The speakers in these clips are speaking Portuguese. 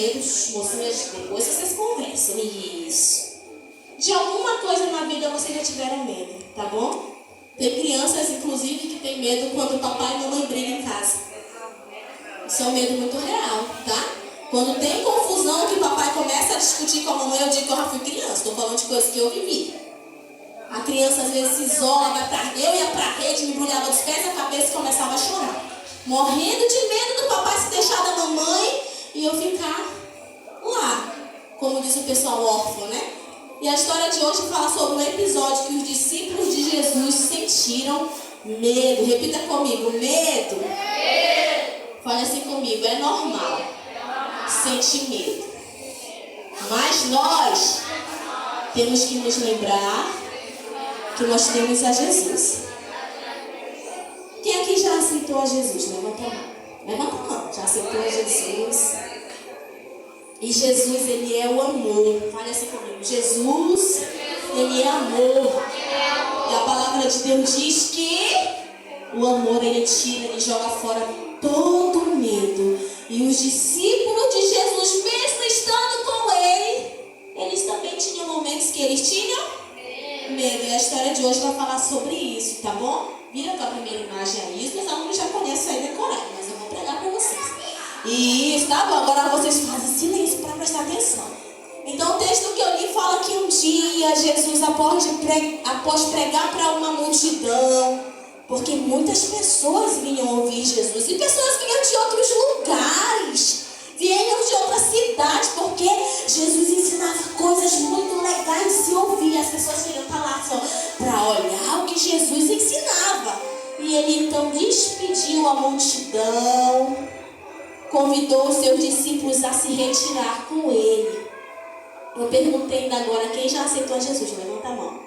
medo, mocinhas, depois vocês conversam. Isso. De alguma coisa na vida vocês já tiveram medo, tá bom? Tem crianças, inclusive, que tem medo quando o papai e a mamãe brigam em casa. Isso é um medo muito real, tá? Quando tem confusão, que o papai começa a discutir com a mamãe, eu digo que eu já fui criança. Estou falando de coisas que eu vivi. A criança às vezes se isola, eu ia pra rede, me embrulhava dos pés à cabeça e começava a chorar. Morrendo de medo do papai se deixar da mamãe e eu ficar lá, como diz o pessoal, órfão, né? E a história de hoje fala sobre um episódio que os discípulos de Jesus sentiram medo. Repita comigo, medo. Fale assim comigo, é normal sentir medo. Mas nós temos que nos lembrar que nós temos a Jesus. Quem aqui já aceitou a Jesus? Levanta a mão. Levanta a mão. Já aceitou a Jesus? E Jesus, Ele é o amor. Fale assim comigo. Jesus, Ele é amor. E a palavra de Deus diz que o amor, Ele tira, Ele joga fora todo o medo. E os discípulos de Jesus, mesmo estando com Ele, eles também tinham momentos que eles tinham medo. E a história de hoje vai falar sobre isso, tá bom? Vira a primeira imagem aí. Os alunos já conhecem aí decorado, mas eu vou pregar para vocês. Isso, tá bom? Agora vocês fazem silêncio para prestar atenção. Então o texto que eu li fala que um dia Jesus, após pregar para uma multidão, porque muitas pessoas vinham ouvir Jesus, e pessoas vinham de outros lugares, vinham de outra cidade, porque Jesus ensinava coisas muito legais de se ouvir. As pessoas queriam estar lá só para olhar o que Jesus ensinava. E ele então despediu a multidão, convidou os seus discípulos a se retirar com ele. Eu perguntei ainda agora, quem já aceitou a Jesus? Levanta a mão.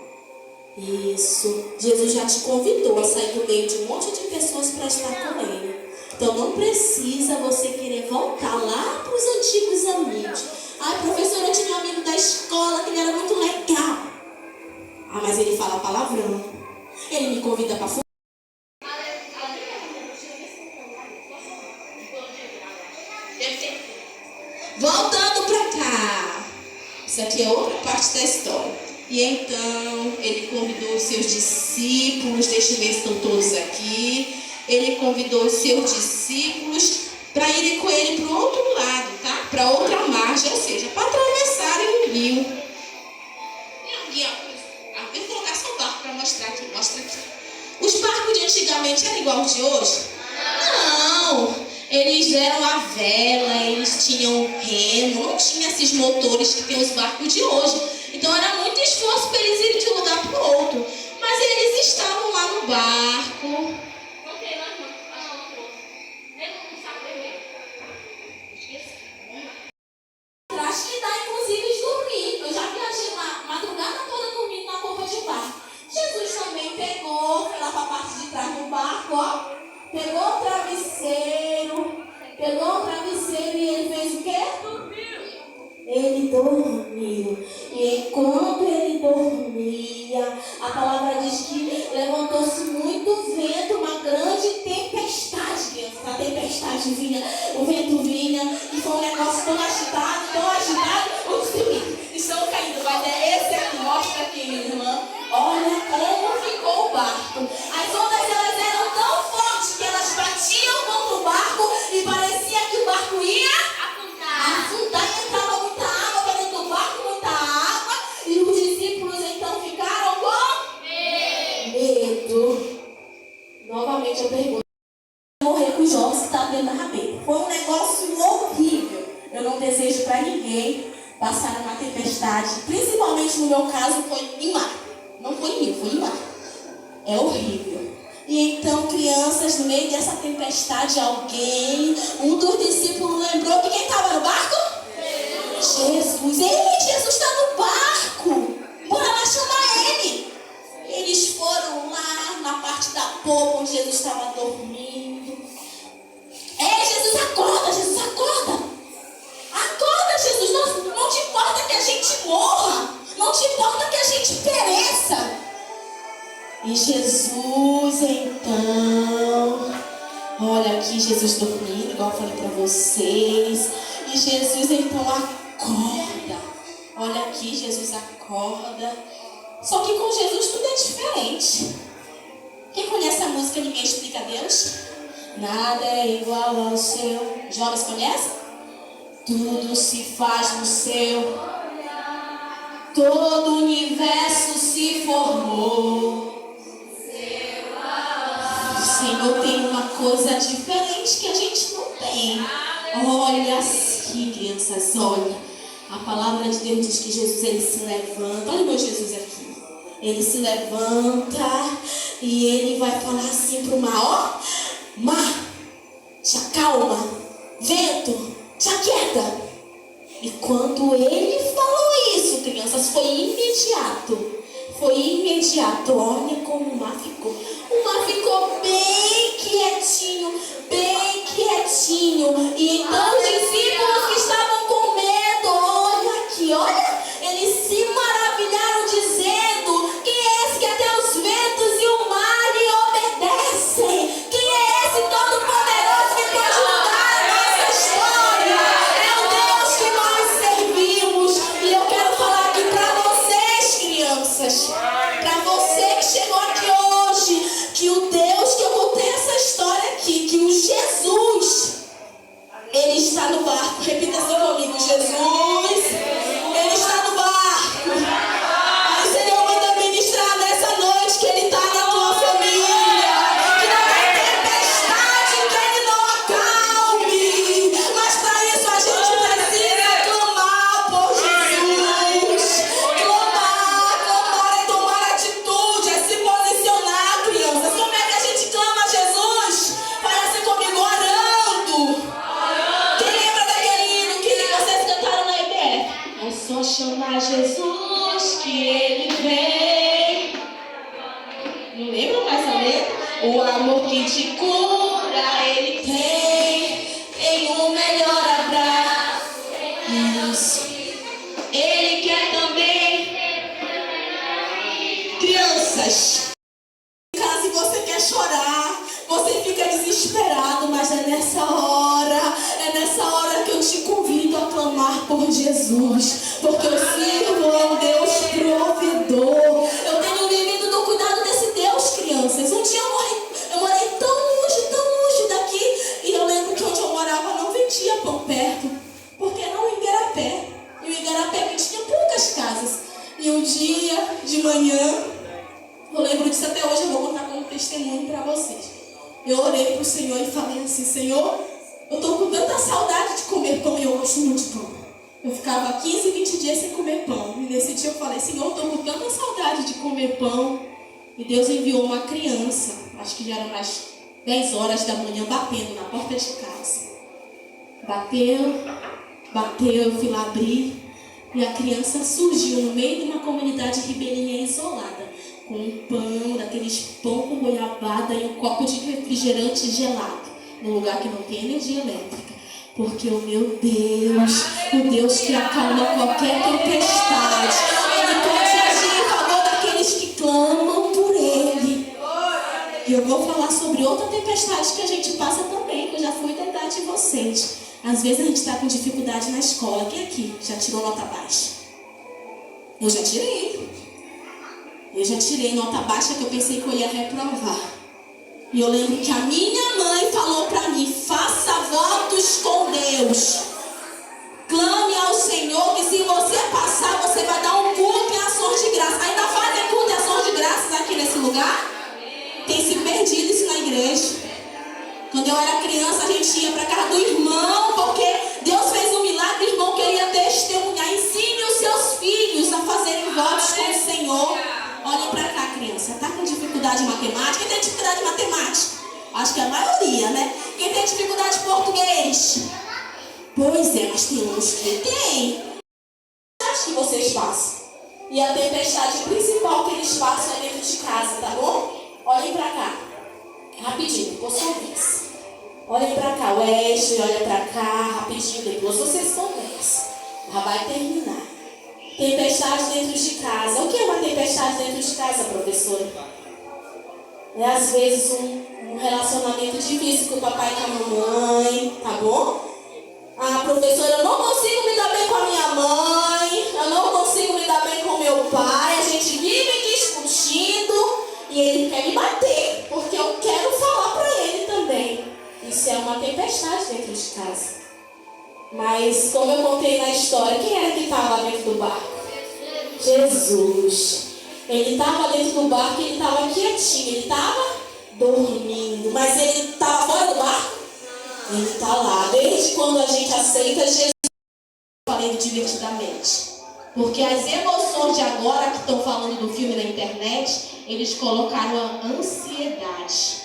Isso. Jesus já te convidou a sair do meio de um monte de pessoas para estar com ele. Então não precisa você querer voltar lá para os antigos amigos. Ai, professora, eu tinha um amigo da escola que ele era muito legal. Ah, mas ele fala palavrão. Ele me convida para fora. Voltando para cá. Isso aqui é outra parte da história. E então ele convidou os seus discípulos. Deixa eu ver se estão todos aqui. Ele convidou os seus discípulos para irem com ele para o outro lado, tá? Para outra margem, ou seja, para atravessarem o rio. Eu vou colocar só o barco para mostrar aqui. Mostra aqui. Os barcos de antigamente eram igual de hoje? Não. Eles eram a vela, eles tinham remo, não tinha esses motores que tem os barcos de hoje. Então era muito esforço para eles irem de um lugar para o outro. Mas eles estavam lá no barco. Acho que dá inclusive dormir. Eu já viajei uma madrugada toda dormindo na polpa de barco. Jesus também pegou, foi lá para a parte de trás do barco, ó. Pegou o travesseiro e ele fez o quê? Ele dormiu. E enquanto ele dormia, a palavra diz que levantou-se muito vento, uma grande tempestade. A tempestade vinha, o vento vinha, e foi um negócio tão agitado, os estão caindo. Mas é esse aqui, mostra aqui, irmã. Olha como ficou o barco. As ondas, elas eram tão fortes que elas batiam contra o barco e parecia que o barco ia afundar e entrava muita água para dentro do barco, muita água. E os discípulos então ficaram com medo. Novamente eu pergunto: morrer com os jovens que está dentro da rabeta. Foi um negócio horrível. Eu não desejo para ninguém passar uma tempestade, principalmente no meu caso foi em mar. Não foi em rio, foi em mar. É horrível. E então, crianças, no meio dessa tempestade, um dos discípulos lembrou que quem estava no barco? Jesus. Ei, Jesus está no barco. Bora lá chamar ele. Eles foram lá na parte da popa onde Jesus estava dormindo. Ei, Jesus, acorda, Jesus, acorda. Acorda, Jesus, não te importa que a gente morra. Não te importa que a gente pereça. E Jesus, então, olha aqui, Jesus dormindo, igual eu falei para vocês. E E Jesus então acorda. Olha aqui, Jesus acorda. Só que com Jesus tudo é diferente. Quem conhece a música Ninguém Explica Deus? Nada é igual ao seu. Jovens conhecem? Tudo se faz no seu. Todo o universo se formou. O Senhor tem uma coisa diferente que a gente não tem. Olha assim, crianças, olha. A palavra de Deus diz que Jesus, ele se levanta. Olha o meu Jesus aqui. Ele se levanta e ele vai falar assim para o mar, ó. Mar, te acalma. Vento, te aquieta. E quando ele falou isso, crianças, foi imediato. Foi imediato. Olha como o mar ficou. O mar ficou bem quietinho, bem quietinho. E então os discípulos que estavam com medo, olha aqui, olha, eles se maravilharam dizendo: quem é esse que até os ventos e o mar lhe obedecem? Quem é esse todo-poderoso que pode mudar a nossa história? É o Deus que nós servimos. E eu quero falar aqui para vocês, crianças, para você que chegou aqui hoje, que o Deus que eu contei essa história aqui, que o Jesus, ele está no barco. Repita assim comigo: Jesus, ele está no barco. Aí o Senhor manda ministrar nessa noite que ele está na tua família, que não tem tempestade que ele não acalme. Mas para isso a gente precisa clamar por Jesus. Clamar é tomar atitude, é se posicionar, crianças. Como é que a gente clama a Jesus? Fala assim comigo: orando. Quem lembra daquele hino que vocês cantaram na IBF? É só chamar Jesus que ele vem. Não lembra mais a letra? O amor que te cura ele tem o melhor abraço. Isso. Ele quer também. Crianças, se você quer chorar, você fica desesperado, mas é nessa hora que eu te convido a clamar por Jesus, porque eu sirvo a um Deus provedor. Eu tenho vivido no cuidado desse Deus, crianças. Um dia eu morei tão longe daqui, e eu lembro que onde eu morava não vendia pão perto, porque era um Igarapé, e o Igarapé tinha poucas casas. E um dia de manhã, eu lembro disso até hoje, eu vou contar como testemunho para vocês. Eu orei para o Senhor e falei assim: Senhor, eu estou com tanta saudade de comer pão, e eu gosto muito de pão. Eu ficava 15, 20 dias sem comer pão. E nesse dia eu falei: Senhor, eu estou com tanta saudade de comer pão. E Deus enviou uma criança, acho que já eram mais 10 horas da manhã, batendo na porta de casa. Bateu, eu fui lá abrir. E a criança surgiu no meio de uma comunidade ribeirinha isolada, com um pão, daqueles pão com goiabada e um copo de refrigerante gelado, num lugar que não tem energia elétrica. Porque o meu Deus, o Deus que acalma qualquer tempestade, ele pode agir em favor daqueles que clamam por ele. E eu vou falar sobre outra tempestade que a gente passa também, que eu já fui tentar de vocês. Às vezes a gente está com dificuldade na escola. Quem aqui já tirou nota baixa? Eu já tirei nota baixa, que eu pensei que eu ia reprovar. E eu lembro que a minha mãe falou para mim: faça votos com Deus. Clame ao Senhor, que se você passar, você vai dar um culto em ações de graça. Ainda fazem culto em ações de graças aqui nesse lugar? Tem se perdido isso na igreja. Quando eu era criança, a gente ia para casa do irmão, porque Deus fez um milagre, o irmão queria testemunhar. Ensine os seus filhos a fazerem votos com o Senhor. Olhem para cá, criança. Está com dificuldade em matemática? Quem tem dificuldade em matemática? Acho que é a maioria, né? Quem tem dificuldade em português? Pois é, mas tem uns que tem. Acho que vocês passam. E a tempestade principal que eles passam é dentro de casa, tá bom? Olhem para cá. Rapidinho, por sua vez. Olhem para cá, o Wesley, olha para cá, rapidinho, depois vocês conversam. Já vai terminar. Tempestade dentro de casa. O que é uma tempestade dentro de casa, professora? É às vezes um relacionamento difícil com o papai e com a mamãe, tá bom? Ah, professora, eu não tempestade dentro de casa. Mas, como eu contei na história, quem era que estava lá dentro do barco? Jesus. Ele estava dentro do barco e ele estava quietinho, ele estava dormindo. Mas ele estava fora do barco? Ele está lá. Desde quando a gente aceita Jesus, falando divertidamente. Porque as emoções de agora que estão falando do filme na internet, eles colocaram a ansiedade.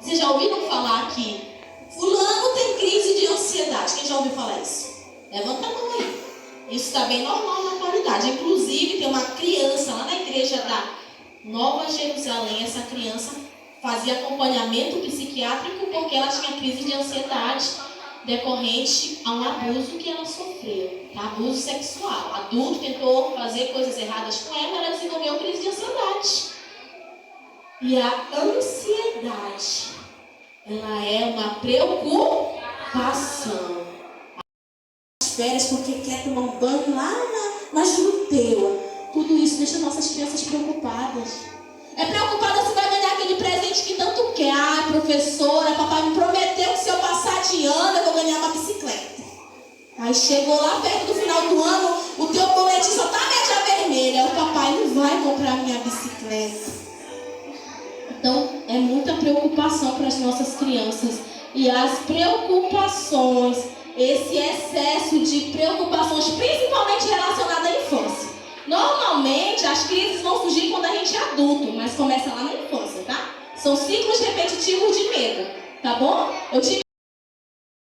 Vocês já ouviram falar que fulano tem crise de ansiedade? Quem já ouviu falar isso? Levanta a mão aí. Isso está bem normal na atualidade. Inclusive, tem uma criança lá na igreja da Nova Jerusalém. Essa criança fazia acompanhamento psiquiátrico porque ela tinha crise de ansiedade decorrente a um abuso que ela sofreu, tá? Abuso sexual. Adulto tentou fazer coisas erradas com ela, ela desenvolveu crise de ansiedade. E a ansiedade, ela é uma preocupação. As férias porque quer tomar um banho lá na Juruteua. Tudo isso deixa nossas crianças preocupadas. É preocupada se vai ganhar aquele presente que tanto quer. Ah, professora, papai me prometeu que se eu passar de ano eu vou ganhar uma bicicleta. Aí chegou lá perto do final do ano, o teu boletim só tá média vermelha. O papai não vai comprar minha bicicleta. Então, é muita preocupação para as nossas crianças. E as preocupações, esse excesso de preocupações, principalmente relacionadas à infância. Normalmente, as crises vão surgir quando a gente é adulto, mas começa lá na infância, tá? São ciclos repetitivos de medo, tá bom? Eu tive